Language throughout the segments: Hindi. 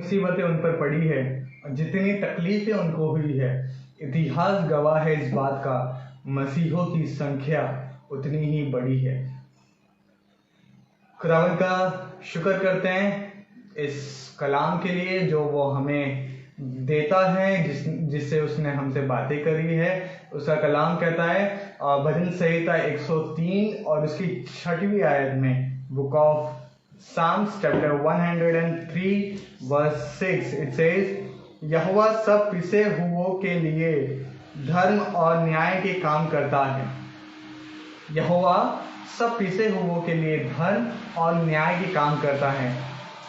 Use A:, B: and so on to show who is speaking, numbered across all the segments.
A: मुसीबतें उन पर पड़ी है, जितनी तकलीफें उनको हुई है, इतिहास गवाह है इस बात का, मसीहों की संख्या उतनी ही बड़ी है। खुदावंद का शुक्र करते हैं इस कलाम के लिए जो वो हमें देता है, जिससे उसने हमसे बातें करी है। उसका कलाम कहता है भजन संहिता 103 और उसकी 6वीं आयत में, book of Psalms chapter 103 verse 6, it says, यहोवा सब पिसे हुओं के लिए धर्म और न्याय के काम करता है। यहोवा सब पिसे हुओं के लिए धर्म और न्याय के काम करता है।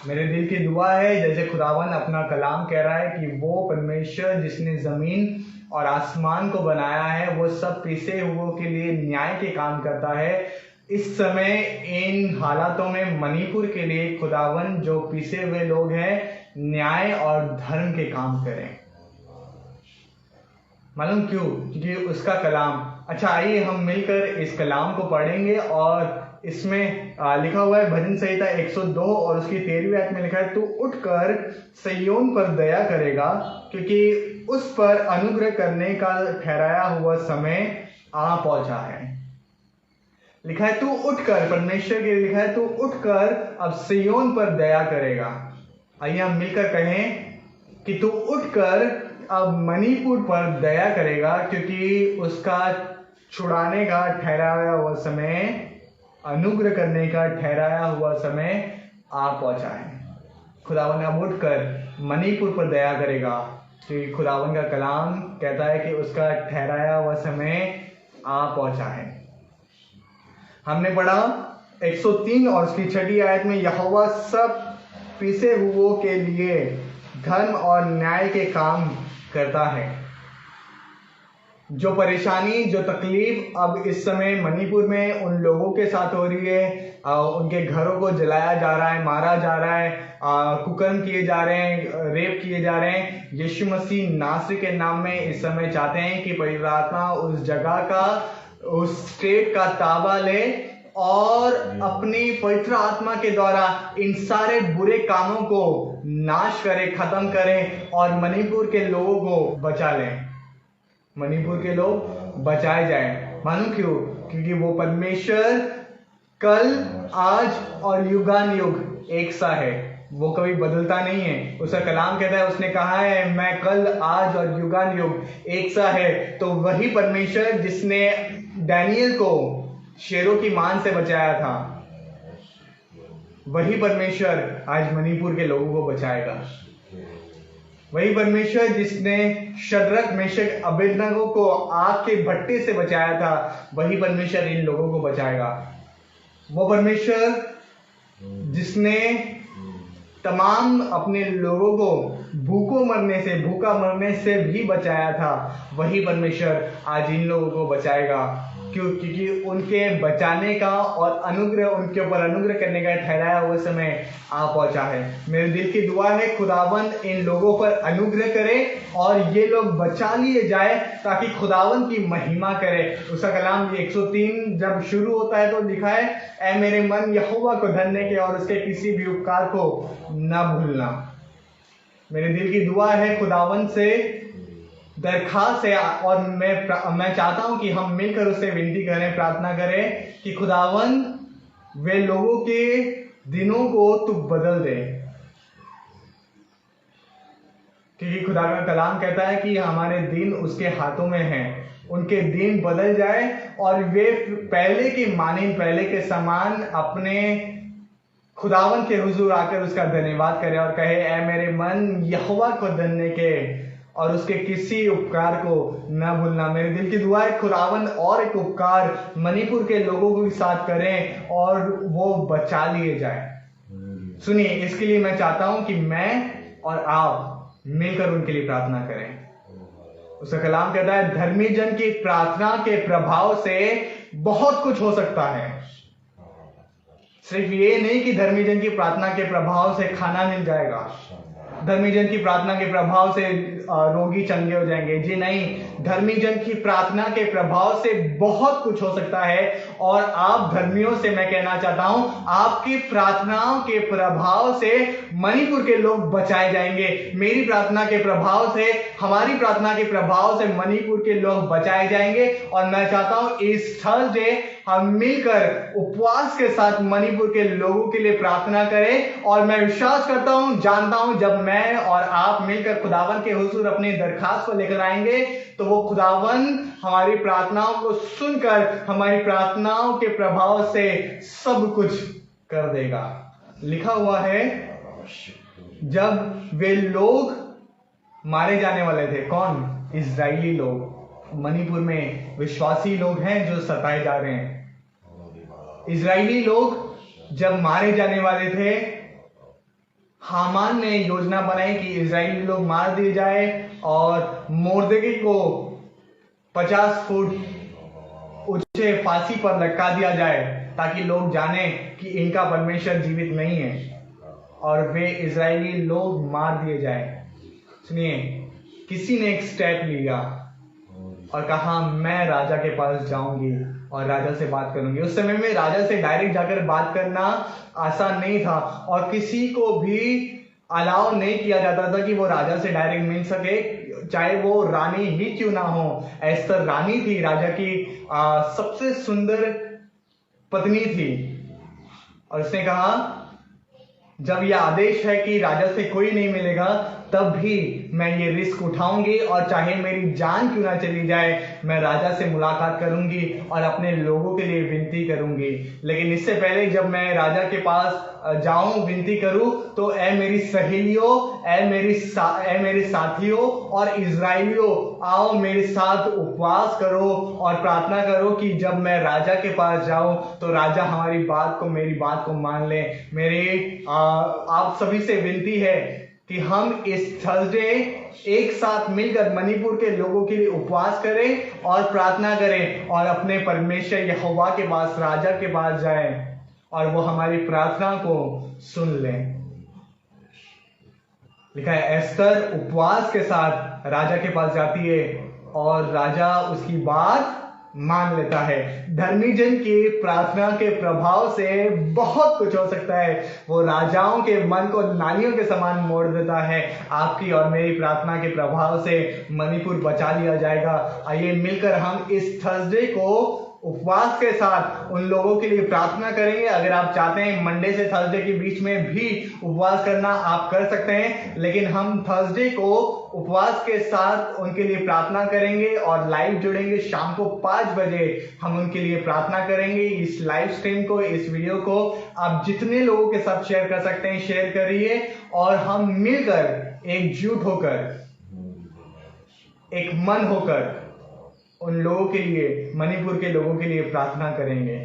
A: मेरे दिल की दुआ है, जैसे खुदावन अपना कलाम कह रहा है कि वो परमेश्वर जिसने जमीन और आसमान को बनाया है, वो सब पिसे हुओं के लिए न्याय के काम करता है। इस समय इन हालातों में मणिपुर के लिए खुदावन जो पिसे हुए लोग हैं, न्याय और धर्म के काम करें। मालूम क्यों? क्योंकि उसका कलाम। अच्छा, आइए हम मिलकर इस कलाम को पढ़ेंगे। और इसमें लिखा हुआ है भजन संहिता 102 और उसकी 13वीं आयत में लिखा है, तू उठकर सिय्योन पर दया करेगा, क्योंकि उस पर अनुग्रह करने का ठहराया हुआ समय आ पहुंचा है। लिखा है तू उठकर, परमेश्वर के लिए लिखा है तू उठकर अब सिय्योन पर दया करेगा। आइए हम मिलकर कहें कि तू उठकर अब मणिपुर पर दया करेगा, क्योंकि उसका छुड़ाने का ठहराया हुआ समय, अनुग्रह करने का ठहराया हुआ समय आ पहुंचा है। खुदावन अब उठकर मणिपुर पर दया करेगा, क्योंकि खुदावन का कलाम कहता है कि उसका ठहराया हुआ समय आ पहुंचा है। हमने पढ़ा 103 और उसकी 6वीं आयत में, यहोवा सब पिसे हुओं के लिए धर्म और न्याय के काम करता है। जो परेशानी, जो तकलीफ अब इस समय मणिपुर में उन लोगों के साथ हो रही है, उनके घरों को जलाया जा रहा है, मारा जा रहा है, कुकर्म किए जा रहे हैं, रेप किए जा रहे हैं, यीशु मसीह नासरी के नाम में इस समय चाहते हैं कि पवित्र आत्मा उस जगह का, उस स्टेट का ताबा ले और अपनी पवित्र आत्मा के द्वारा इन सारे बुरे कामों को नाश करे, खत्म करे और मणिपुर के लोगों को बचा लें। मणिपुर के लोग बचाए जाएं। मालूम क्यों? क्योंकि वो परमेश्वर कल, आज और युगान युग एक सा है। वो कभी बदलता नहीं है। उसका कलाम कहता है, उसने कहा है मैं कल, आज और युगान युग एक सा है। तो वही परमेश्वर जिसने दानियल को शेरों की मान से बचाया था, वही परमेश्वर आज मणिपुर के लोगों को बचाएगा। वही परमेश्वर जिसने शद्रक, मेशक, अबेदनगो को आग के भट्टे से बचाया था, वही परमेश्वर इन लोगों को बचाएगा। वो परमेश्वर जिसने तमाम अपने लोगों को भूखा मरने से भी बचाया था, वही परमेश्वर आज इन लोगों को बचाएगा। क्यों? क्योंकि उनके बचाने का और अनुग्रह, उनके ऊपर अनुग्रह करने का ठहराया हुआ समय आ पहुंचा है। मेरे दिल की दुआ है खुदावन इन लोगों पर अनुग्रह करे और ये लोग बचा लिए जाए, ताकि खुदावन की महिमा करे। उसका कलाम 103 जब शुरू होता है तो लिखा है, ऐ मेरे मन यहोवा को धन्य के और उसके किसी भी उपकार को न भूलना। मेरे दिल की दुआ है, खुदावन से दरखास्त है और मैं चाहता हूं कि हम मिलकर उससे विनती करें, प्रार्थना करें कि खुदावन वे लोगों के दिनों को तू बदल दे। क्योंकि खुदा का कलाम कहता है कि हमारे दिन उसके हाथों में हैं। उनके दिन बदल जाए और वे पहले की मानिंद, पहले के समान अपने खुदावन के हुजूर आकर उसका धन्यवाद करे और कहे, ऐ मेरे मन यहोवा को धन्य के और उसके किसी उपकार को न भूलना। मेरे दिल की दुआ है खुदावन और एक उपकार मणिपुर के लोगों के साथ करें और वो बचा लिए जाए। सुनिए, इसके लिए मैं चाहता हूं कि मैं और आप मिलकर उनके लिए प्रार्थना करें। उसका कलाम कहता है, धर्मी जन की प्रार्थना के प्रभाव से बहुत कुछ हो सकता है। सिर्फ ये नहीं कि धर्मी जन की प्रार्थना के प्रभाव से खाना मिल जाएगा, धर्मी जन की प्रार्थना के प्रभाव से रोगी चंगे हो जाएंगे। जी नहीं, धर्मी जन की प्रार्थना के प्रभाव से बहुत कुछ हो सकता है और आप धर्मियों से मैं कहना चाहता हूं, आपकी प्रार्थनाओं के प्रभाव से मणिपुर के लोग बचाए जाएंगे। मेरी प्रार्थना के प्रभाव से, हमारी प्रार्थना के प्रभाव से मणिपुर के लोग बचाए जाएंगे। और मैं चाहता हूं इस थर्सडे हम मिलकर उपवास के साथ मणिपुर के लोगों के लिए प्रार्थना करें। और मैं विश्वास करता हूं, जानता हूं, जब मैं और आप मिलकर खुदावन के हुजूर अपनी दरखास्त को लेकर आएंगे तो वो खुदावन हमारी प्रार्थनाओं को सुनकर हमारी प्रार्थनाओं के प्रभाव से सब कुछ कर देगा। लिखा हुआ है, जब वे लोग मारे जाने वाले थे, कौन? इजरायली लोग। मणिपुर में विश्वासी लोग हैं जो सताए जा रहे हैं। इजरायली लोग जब मारे जाने वाले थे, हामान ने योजना बनाई कि इजरायली लोग मार दिए जाए और मोर्देकी को 50 फुट ऊंचे फांसी पर लटका दिया जाए ताकि लोग जाने कि इनका परमेश्वर जीवित नहीं है, और वे इजरायली लोग मार दिए जाए। सुनिए, किसी ने एक स्टेप लिया और कहा मैं राजा के पास जाऊंगी और राजा से बात करूंगी। उस समय में राजा से डायरेक्ट जाकर बात करना आसान नहीं था और किसी को भी अलाउ नहीं किया जाता था कि वो राजा से डायरेक्ट मिल सके, चाहे वो रानी ही क्यों ना हो। एस्तर रानी थी, राजा की सबसे सुंदर पत्नी थी, और उसने कहा जब यह आदेश है कि राजा से कोई नहीं मिलेगा तब भी मैं ये रिस्क उठाऊंगी, और चाहे मेरी जान क्यों ना चली जाए मैं राजा से मुलाकात करूंगी और अपने लोगों के लिए विनती करूंगी। लेकिन इससे पहले जब मैं राजा के पास जाऊं, विनती करूं, तो ऐ मेरी सहेलियों, ऐ मेरे साथियों और इजराइलियों, आओ मेरे साथ उपवास करो और प्रार्थना करो कि जब मैं राजा के पास जाऊं तो राजा हमारी बात को, मेरी बात को मान ले। मेरी आप सभी से विनती है कि हम इस थर्सडे एक साथ मिलकर मणिपुर के लोगों के लिए उपवास करें और प्रार्थना करें और अपने परमेश्वर यहोवा के पास, राजा के पास जाएं और वो हमारी प्रार्थना को सुन लें। लिखा है, एस्तर उपवास के साथ राजा के पास जाती है और राजा उसकी बात मान लेता है। धर्मी जन की प्रार्थना के प्रभाव से बहुत कुछ हो सकता है। वो राजाओं के मन को नालियों के समान मोड़ देता है। आपकी और मेरी प्रार्थना के प्रभाव से मणिपुर बचा लिया जाएगा। आइए मिलकर हम इस थर्सडे को उपवास के साथ उन लोगों के लिए प्रार्थना करेंगे। अगर आप चाहते हैं मंडे से थर्सडे के बीच में भी उपवास करना, आप कर सकते हैं, लेकिन हम थर्सडे को उपवास के साथ उनके लिए प्रार्थना करेंगे और लाइव जुड़ेंगे। शाम को 5 बजे हम उनके लिए प्रार्थना करेंगे। इस लाइव स्ट्रीम को, इस वीडियो को आप जितने लोगों के साथ शेयर कर सकते हैं शेयर करिए और हम मिलकर एकजुट होकर, एक मन होकर उन लोगों के लिए, मणिपुर के लोगों के लिए प्रार्थना करेंगे।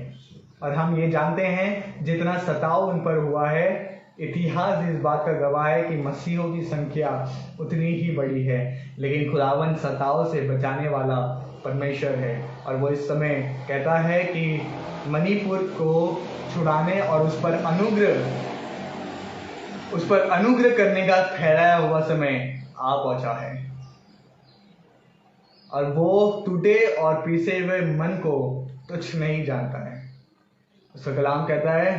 A: और हम ये जानते हैं जितना सताव उन पर हुआ है, इतिहास इस बात का गवाह है कि मसीहों की संख्या उतनी ही बड़ी है, लेकिन खुदावन सताव से बचाने वाला परमेश्वर है। और वो इस समय कहता है कि मणिपुर को छुड़ाने और उस पर अनुग्रह करने का ठहराया हुआ समय आ पहुंचा है। और वो टूटे और पीसे हुए मन को तुच्छ नहीं जानता है। उसका कलाम कहता है,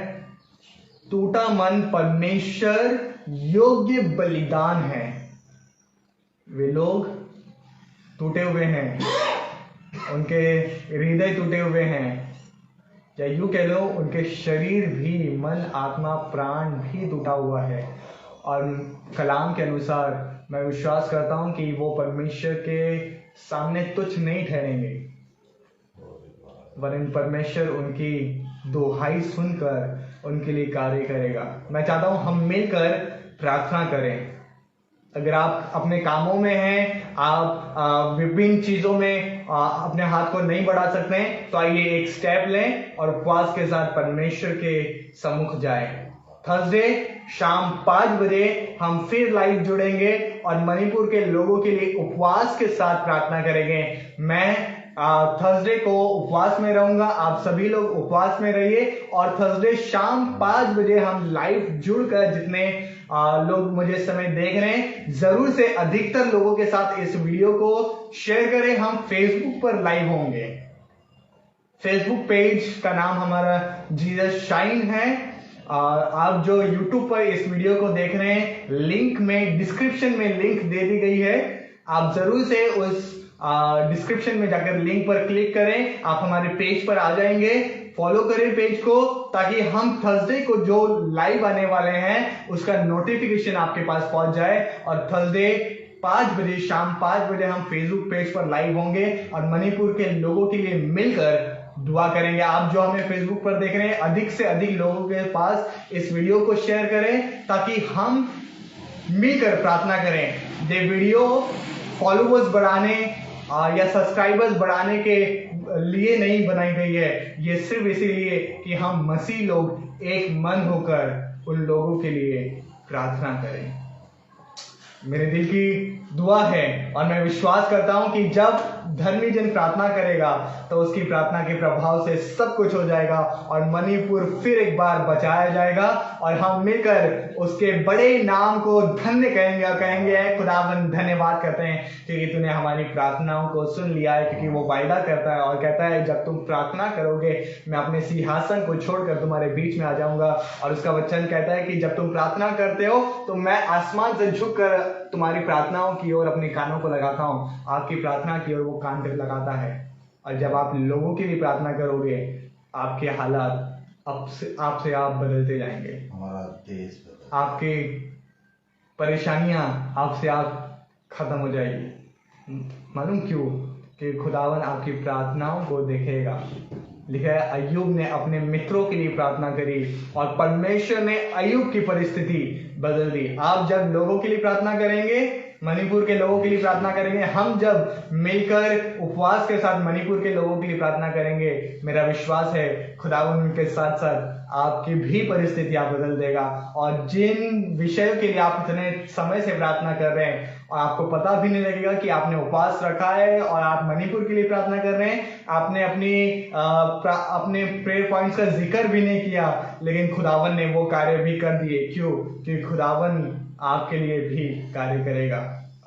A: टूटा मन परमेश्वर योग्य बलिदान है। वे लोग टूटे हुए हैं, उनके हृदय टूटे हुए हैं, या यूं कह लो उनके शरीर भी, मन, आत्मा, प्राण भी टूटा हुआ है। और कलाम के अनुसार मैं विश्वास करता हूं कि वो परमेश्वर के सामने तुच्छ नहीं ठहरेंगे, वरन परमेश्वर उनकी दुहाई सुनकर उनके लिए कार्य करेगा। मैं चाहता हूं हम मिलकर प्रार्थना करें। अगर आप अपने कामों में हैं, आप विभिन्न चीजों में अपने हाथ को नहीं बढ़ा सकते हैं, तो आइए एक स्टेप लें और उपवास के साथ परमेश्वर के सम्मुख जाएं। थर्सडे शाम 5 बजे हम फिर लाइव जुड़ेंगे और मणिपुर के लोगों के लिए उपवास के साथ प्रार्थना करेंगे। मैं थर्सडे को उपवास में रहूंगा, आप सभी लोग उपवास में रहिए। और थर्सडे शाम 5 बजे हम लाइव जुड़कर, जितने लोग मुझे इस समय देख रहे हैं, जरूर से अधिकतर लोगों के साथ इस वीडियो को शेयर करें। हम फेसबुक पर लाइव होंगे, फेसबुक पेज का नाम हमारा जीसस शाइन है। और आप जो यूट्यूब पर इस वीडियो को देख रहे हैं, लिंक में डिस्क्रिप्शन में लिंक दे दी गई है, आप जरूर से उस डिस्क्रिप्शन में जाकर लिंक पर क्लिक करें, आप हमारे पेज पर आ जाएंगे। फॉलो करें पेज को, ताकि हम थर्सडे को जो लाइव आने वाले हैं उसका नोटिफिकेशन आपके पास पहुंच जाए। और थर्सडे 5 बजे, शाम 5 बजे हम फेसबुक पेज पर लाइव होंगे और मणिपुर के लोगों के लिए मिलकर दुआ करेंगे। आप जो हमें फेसबुक पर देख रहे हैं, अधिक से अधिक लोगों के पास इस वीडियो को शेयर करें, ताकि हम मिलकर प्रार्थना करें। ये वीडियो फॉलोवर्स बढ़ाने या सब्सक्राइबर्स बढ़ाने के लिए नहीं बनाई गई है, ये सिर्फ इसीलिए कि हम मसीह लोग एक मन होकर उन लोगों के लिए प्रार्थना करें। मेरे दिल की दुआ है और मैं विश्वास करता हूं कि जब धर्मी जन प्रार्थना करेगा तो उसकी प्रार्थना के प्रभाव से सब कुछ हो जाएगा और मणिपुर फिर एक बार बचाया जाएगा और हम मिलकर उसके बड़े नाम को धन्य कहेंगे खुदावन धन्यवाद करते हैं क्योंकि तूने हमारी प्रार्थनाओं को सुन लिया है। क्योंकि वो वायदा करता है और कहता है जब तुम प्रार्थना करोगे मैं अपने सिंहासन को छोड़कर तुम्हारे बीच में आ जाऊंगा। और उसका वचन कहता है कि जब तुम प्रार्थना करते हो तो मैं आसमान से झुककर तुम्हारी प्रार्थनाओं की ओर अपने कानों को लगाता हूं, आपकी प्रार्थना की ओर वो कान लगाता है। और जब आप लोगों के लिए प्रार्थना करोगे, आपके हालात आपसे आप बदलते जाएंगे,
B: हमारा देश
A: आपके परेशानियां आपसे आप खत्म हो जाएगी। मालूम क्यों? कि खुदावन आपकी प्रार्थनाओं को देखेगा। लिखा है अय्यूब ने अपने मित्रों के लिए प्रार्थना करी और परमेश्वर ने अय्यूब की परिस्थिति बदल दी। आप जब लोगों के लिए प्रार्थना करेंगे, मणिपुर के लोगों के लिए प्रार्थना करेंगे, हम जब मिलकर उपवास के साथ मणिपुर के लोगों के लिए प्रार्थना करेंगे, मेरा विश्वास है खुदावन उनके साथ साथ आपकी भी परिस्थितियां बदल देगा। और जिन विषयों के लिए आप इतने समय से प्रार्थना कर रहे हैं और आपको पता भी नहीं लगेगा कि आपने उपवास रखा है और आप मणिपुर के लिए प्रार्थना कर रहे हैं, आपने अपने प्रेयर पॉइंट्स का जिक्र भी नहीं किया, लेकिन खुदावन ने वो कार्य भी कर दिए। क्यों? क्योंकि खुदावन आपके लिए भी कार्य करेगा।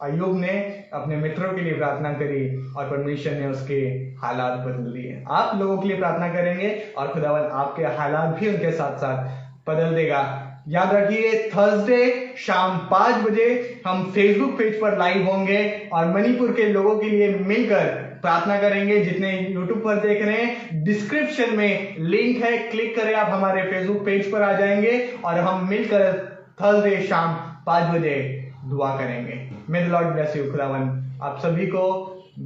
A: अय्यूब ने अपने मित्रों के लिए प्रार्थना करी और परमेश्वर ने उसके हालात बदल दिए। आप लोगों के लिए प्रार्थना करेंगे और खुदावन आपके हालात भी उनके साथ साथ बदल देगा। याद रखिए थर्सडे शाम 5 बजे हम फेसबुक पेज पर लाइव होंगे और मणिपुर के लोगों के लिए मिलकर प्रार्थना करेंगे। जितने यूट्यूब पर देख रहे हैं, डिस्क्रिप्शन में लिंक है, क्लिक करें, आप हमारे फेसबुक पेज पर आ जाएंगे और हम मिलकर थर्सडे शाम 5 बजे दुआ करेंगे। मे द लॉर्ड ब्लेस यू। खुदावन आप सभी को